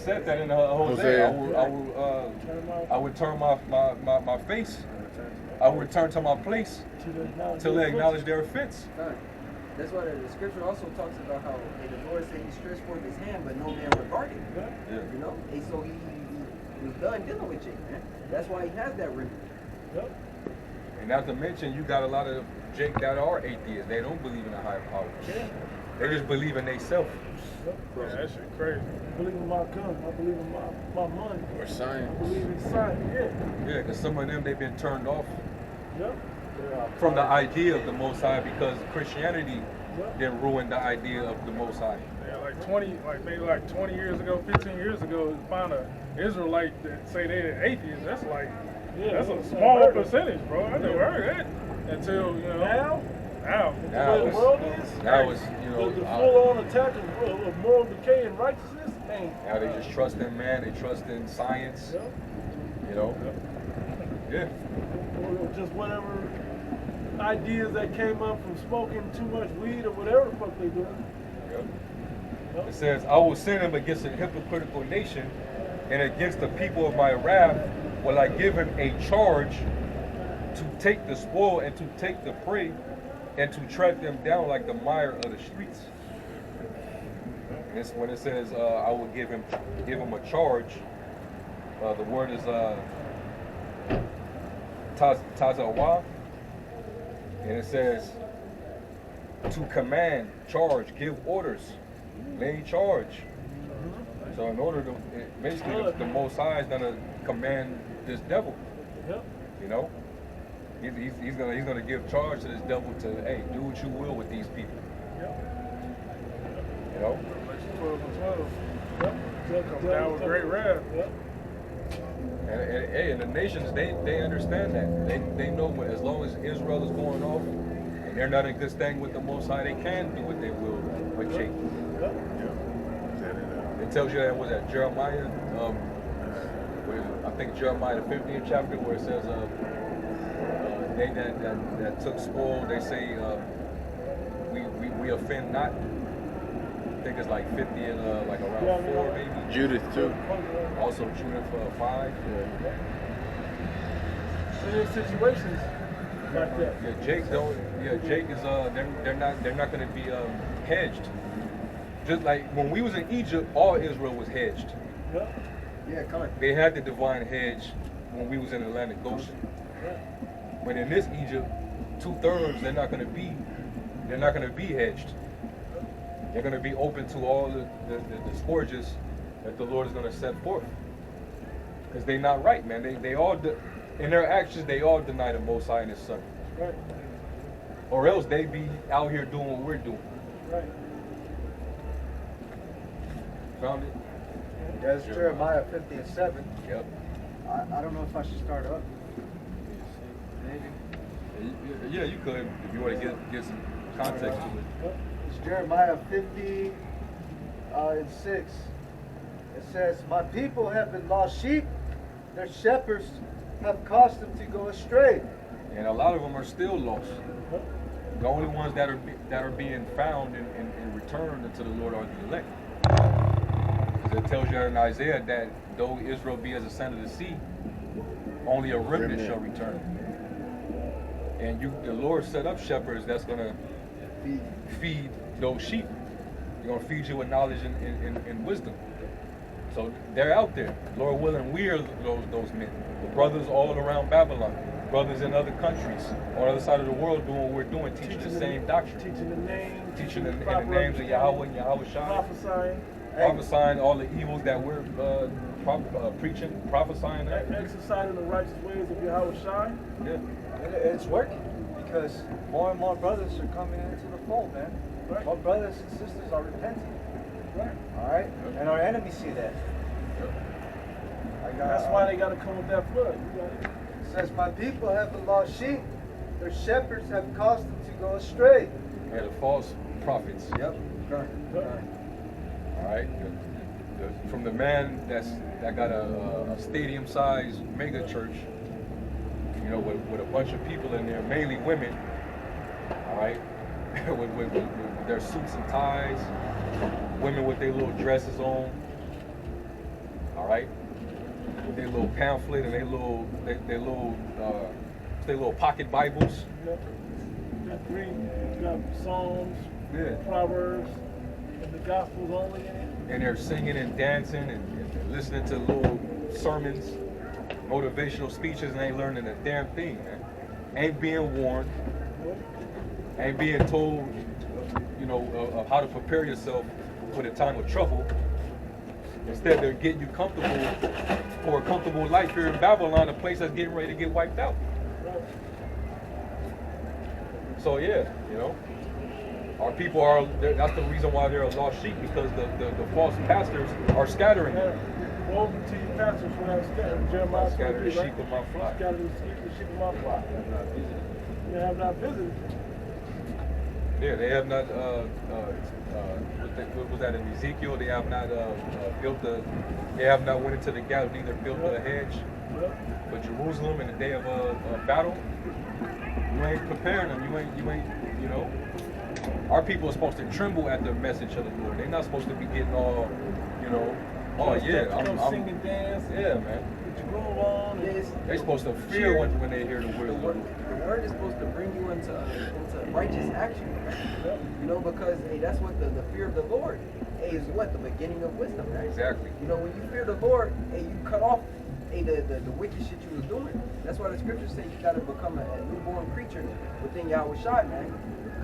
said that in Hosea. I would turn my face. I would return to my place till they acknowledge their offense. That's why the scripture also talks about how the Lord said he stretched forth his hand, but no man regarded him. Yeah. You know? And so he was done dealing with Jake, man. That's why he has that remedy. Yep. And not to mention, you got a lot of Jake that are atheists. They don't believe in a higher power. Yeah. They just believe in themselves. Yep. Yeah, that shit crazy. I believe in my gun. I believe in my money. Or science. I believe in science. Yeah. Yeah, because some of them, they've been turned off Yep. from the idea of the Most High because Christianity then ruined the idea of the Most High. Yeah, maybe 20 years ago, 15 years ago, find a Israelite that say they're atheists. That's that's a small percentage, bro. I never heard that until Now Now the way the world is. Now it's the full-on attack of moral decay and righteousness. Now they just trust in man. They trust in science. Yep. You know. Yeah. Or just whatever ideas that came up from smoking too much weed or whatever the fuck they doing. Yep. It says, I will send him against a hypocritical nation, and against the people of my wrath will I give him a charge to take the spoil and to take the prey and to tread them down like the mire of the streets. And it's when it says, I will give him a charge, the word is tazawa, and it says to command, charge, give orders, lay charge. So in order to, basically the Most High is gonna command this devil. Yep. You know, he's gonna give charge to this devil to, hey, do what you will with these people. Yep. You know. 12 and 12. Yep. Come down with great wrath. Yep. And the nations, they understand that. They know as long as Israel is going off and they're not in good standing with the Most High, they can do what they will with Jacob. Yep. It tells you that was at Jeremiah, I think Jeremiah the 15th chapter, where it says they that took spoil, they say we offend not. I think it's like 50 and like around 4 maybe. Judith too. Also Judith 5. So there's situations like that. Yeah, Jake is they're not gonna be hedged. Just like when we was in Egypt, all Israel was hedged. Yep. Yeah, come on. They had the divine hedge when we was in Atlantic Ocean. But in this Egypt, 2/3 they're not gonna be hedged. They're going to be open to all the scourges that the Lord is going to set forth. Because they're not right, man. They all, in their actions, they all deny the Most High and His Son. Right. Or else they be out here doing what we're doing. Right. Found it? That's Jeremiah 50 and 7. Yep. I don't know if I should start up. Maybe. Yeah, you could if you want to get some context to it. Yep. It's Jeremiah 50 and 6. It says, my people have been lost sheep. Their shepherds have caused them to go astray. And a lot of them are still lost. The only ones that are being found and returned unto the Lord are the elect. Because it tells you in Isaiah that though Israel be as the sand of the sea, only a remnant shall return. And the Lord set up shepherds that's going to feed those sheep. They're going to feed you with knowledge and wisdom. So they're out there. Lord willing, we are those men. The brothers all around Babylon. Brothers in other countries. On the other side of the world doing what we're doing. Teaching the same doctrine. Teaching the name. Teaching in the names of Yahweh and Yahweh Shai. Prophesying. All the evils that we're preaching, prophesying. Exercising the righteous ways of Yahweh Shai. Yeah. And it's working because more and more brothers are coming into the fold, man. Right. More brothers and sisters are repenting. Right. All right? And our enemies see that. That's why they got to come with that flood. It says, my people have been lost sheep. Their shepherds have caused them to go astray. Yeah, the false prophets. Yep. All right. From the man that got a stadium-sized mega church, you know, with a bunch of people in there, mainly women. All right, with their suits and ties, women with their little dresses on, right? Their little pamphlet and their little pocket Bibles. Read, you got Psalms, Yeah. Proverbs, and the Gospels only in it. And they're singing and dancing and listening to little sermons, motivational speeches, and ain't learning a damn thing, man. Ain't being warned, ain't being told, you know, of how to prepare yourself for the time of trouble. Instead, they're getting you comfortable for a comfortable life here in Babylon, a place that's getting ready to get wiped out. So yeah, you know, our people are, that's the reason why they're a lost sheep, because the false pastors are scattering them. Woe to you, pastors, when I scatter. Jeremiah Scatter the 23, sheep of my flock. Scatter the sheep of my flock. You have not visited. Yeah, they have not, what was that in Ezekiel? They have not they have not went into the gap, neither built a hedge. But Jerusalem in the day of battle, you ain't preparing them. You know. Our people are supposed to tremble at the message of the Lord. They're not supposed to be getting all, you know, oh yeah, I'm singing, dance. Yeah, man. Put your groove on. They're supposed to fear when they hear the word of the Lord. The word is supposed to bring you into righteous action. You know, because hey, that's what the fear of the Lord is what? The beginning of wisdom, right? Exactly. You know, when you fear the Lord, hey, you cut off the wicked shit you was doing. That's why the scriptures say you gotta become a newborn creature within Yahweh Shai, man.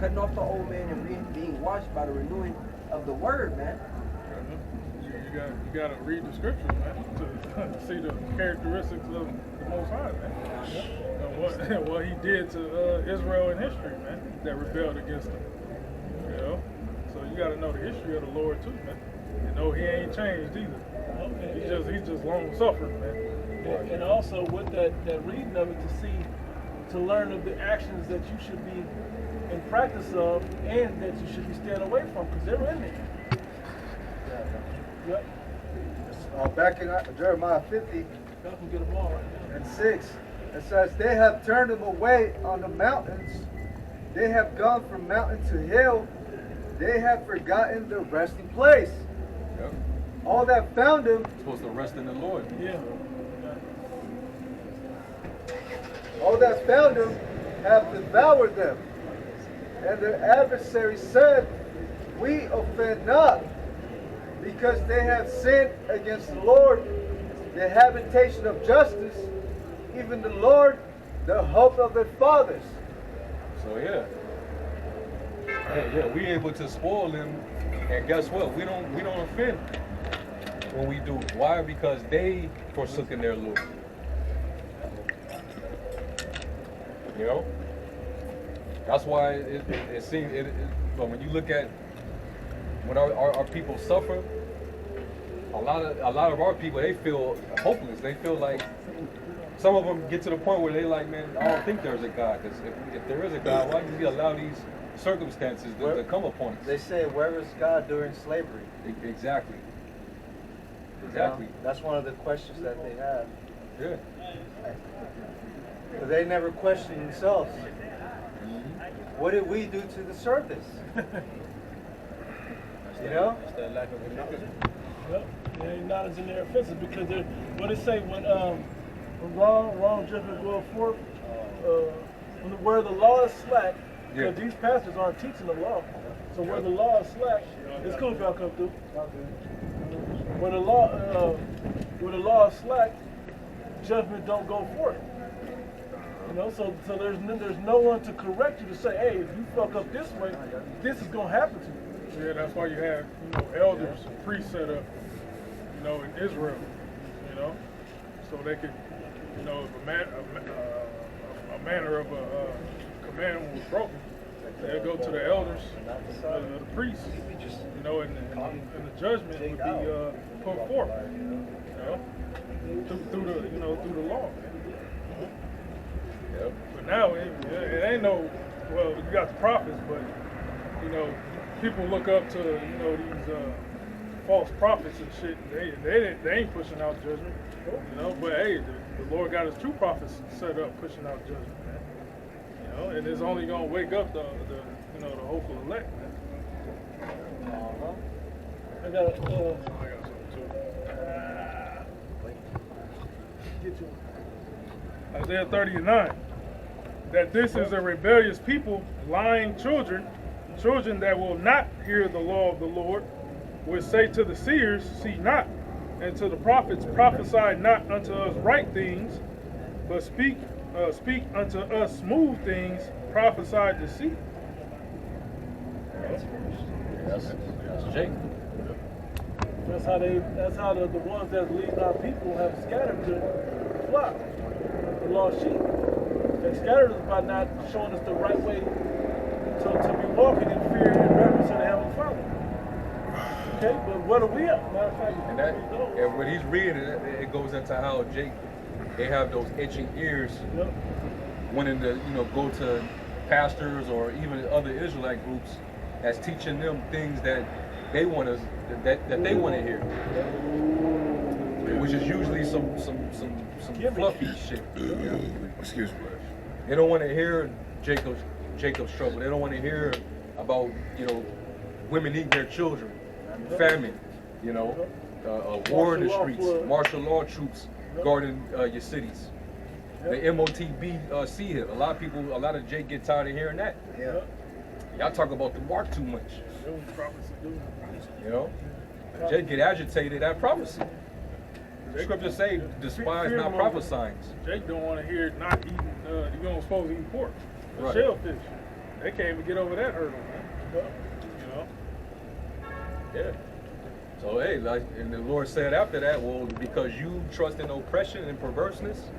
Cutting off the old man and being washed by the renewing of the word, man. You gotta read the scriptures, man, to see the characteristics of the Most High, man. And what he did to Israel in history, man, that rebelled against him. You know, so you gotta know the history of the Lord too, man. You know he ain't changed either. He's just long suffering, man. And also with that reading of it, to learn of the actions that you should be in practice of and that you should be staying away from, because they're in there. Yep. Back in Jeremiah 50 Y'all can get them all right now. and 6, it says, they have turned them away on the mountains. They have gone from mountain to hill. They have forgotten their resting place. Yep. All that found them, Supposed to rest in the Lord. Yeah. all that found them have devoured them. And their adversaries said, we offend not, because they have sinned against the Lord, the habitation of justice, even the Lord, the hope of their fathers. So yeah. Yeah, we able to spoil them, and guess what? We don't offend when we do. Why? Because they forsook their Lord. You know? That's why it seems but when you look at when our people suffer, a lot of our people, they feel hopeless. They feel like some of them get to the point where they like, man, I don't think there's a God. Because if there is a God, why does he allow these circumstances to come upon us? They say, where was God during slavery? Exactly. You know, that's one of the questions that they have. Yeah. But they never question themselves. What did we do to deserve this? You know? It's that lack of acknowledgement. Yep. They're acknowledging their offenses because they're, what they say, when wrong judgment go forth, where the law is slack, because these pastors aren't teaching the law. So where the law is slack, it's cool if y'all come through. Where the law is slack, judgment don't go forth. You know, so there's no one to correct you to say, hey, if you fuck up this way, this is gonna happen to you. Yeah, that's why you have, elders, priests set up, in Israel, so they could, if a manner of a commandment was broken, they'll go to the elders, the priests, and the judgment would be put forth, through the law. Yep. But now it ain't no, well, you got the prophets, but people look up to these false prophets and shit. They ain't pushing out judgment, But hey, the Lord got His true prophets set up pushing out judgment, man. And it's only gonna wake up the hopeful elect, man. I got I got something too. Isaiah 30:9, that this is a rebellious people, lying children, children that will not hear the law of the Lord, which say to the seers, see not, and to the prophets, prophesy not unto us right things, but speak unto us smooth things, prophesy deceit. That's Jake. That's how the ones that lead our people have scattered the flock, the lost sheep. They scattered us by not showing us the right way to be walking in fear and reverence of the Heavenly Father. Okay, but what are we up? Matter of fact, And when he's reading it, it goes into how Jake, they have those itching ears, Yep. wanting to, go to pastors or even other Israelite groups that's teaching them things that they want to they want to hear, which is usually some fluffy shit. Excuse me. They don't want to hear Jacob's struggle. They don't want to hear about women eating their children, famine, war in the streets, martial law troops guarding your cities. The MOTB see it. A lot of Jake get tired of hearing that. Yeah. Y'all talk about the mark too much. Jake get agitated at prophecy. The scriptures say, despise not prophesying. Jake don't want to hear not eating, you don't supposed to eat pork. Right. Shellfish. They can't even get over that hurdle, man. Yeah. So hey, and the Lord said after that, well, because you trust in oppression and perverseness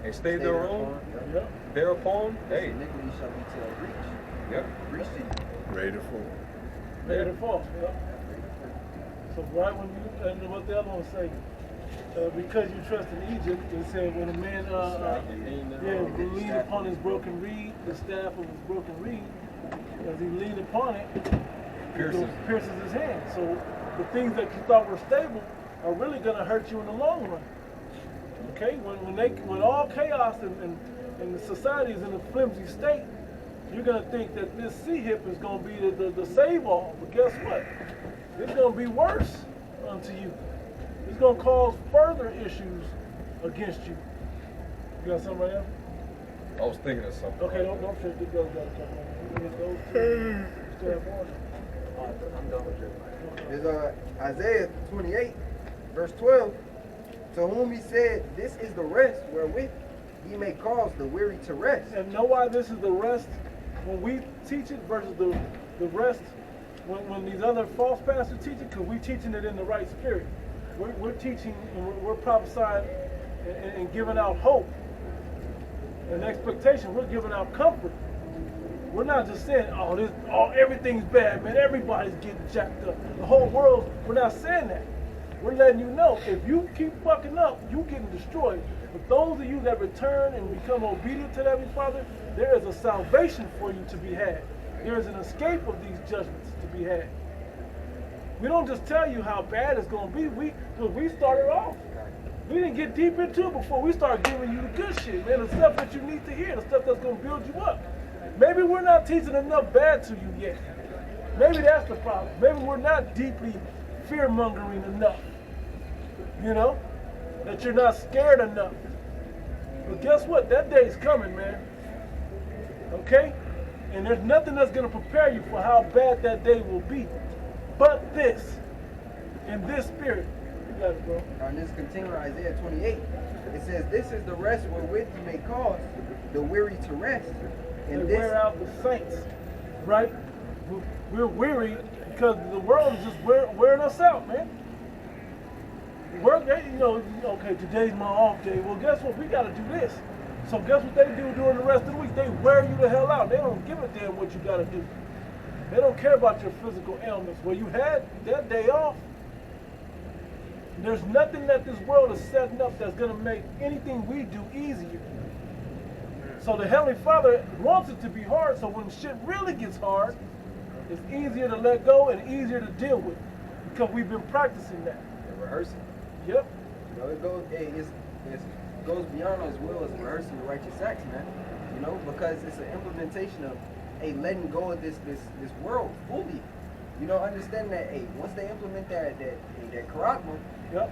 and stay thereupon, hey. Iniquity shall be to breach. Yep. Breach to you. Ready to fall. Ready to fall. Yeah. So right when you, and what the other one say, because you trust in Egypt, it said when a man will lean upon his broken reed, the staff of his broken reed, as he leaned upon it, pierces his hand. So the things that you thought were stable are really going to hurt you in the long run. Okay, when all chaos and the society is in a flimsy state, you're going to think that this C-hip is going to be the save-all. But guess what? It's going to be worse unto you. It's going to cause further issues against you. You got something right now? I was thinking of something. Okay, don't trip. This goes got a couple of them. Those two. Still have one. I'm done with it. There's Isaiah 28, verse 12, to whom he said, this is the rest wherewith he may cause the weary to rest. And know why this is the rest when we teach it versus the rest when these other false pastors teach it, because we're teaching it in the right spirit. We're teaching and we're prophesying and giving out hope and expectation. We're giving out comfort. We're not just saying, everything's bad, man. Everybody's getting jacked up. The whole world, we're not saying that. We're letting you know, if you keep fucking up, you're getting destroyed. But those of you that return and become obedient to the Heavenly Father, there is a salvation for you to be had. There is an escape of these judgments to be had. We don't just tell you how bad it's going to be. We started off. We didn't get deep into it before we start giving you the good shit, man. The stuff that you need to hear, the stuff that's going to build you up. Maybe we're not teaching enough bad to you yet. Maybe that's the problem. Maybe we're not deeply fear-mongering enough. That you're not scared enough. But guess what? That day's coming, man. Okay? And there's nothing that's going to prepare you for how bad that day will be. But this, in this spirit. You got it, bro. And this continuing Isaiah 28. It says, this is the rest wherewith you may cause the weary to rest. And they wear out the saints, right? We're weary because the world is just wearing us out, man. Work, okay, today's my off day. Well, guess what? We got to do this. So guess what they do during the rest of the week? They wear you the hell out. They don't give a damn what you got to do. They don't care about your physical ailments. Well, you had that day off. There's nothing that this world is setting up that's going to make anything we do easier. So the Heavenly Father wants it to be hard, so when shit really gets hard, it's easier to let go and easier to deal with because we've been practicing that. And rehearsing. Yep. It goes beyond as well as rehearsing the righteous acts, man. Because it's an implementation of letting go of this world fully. Understand that once they implement that karagma, yep.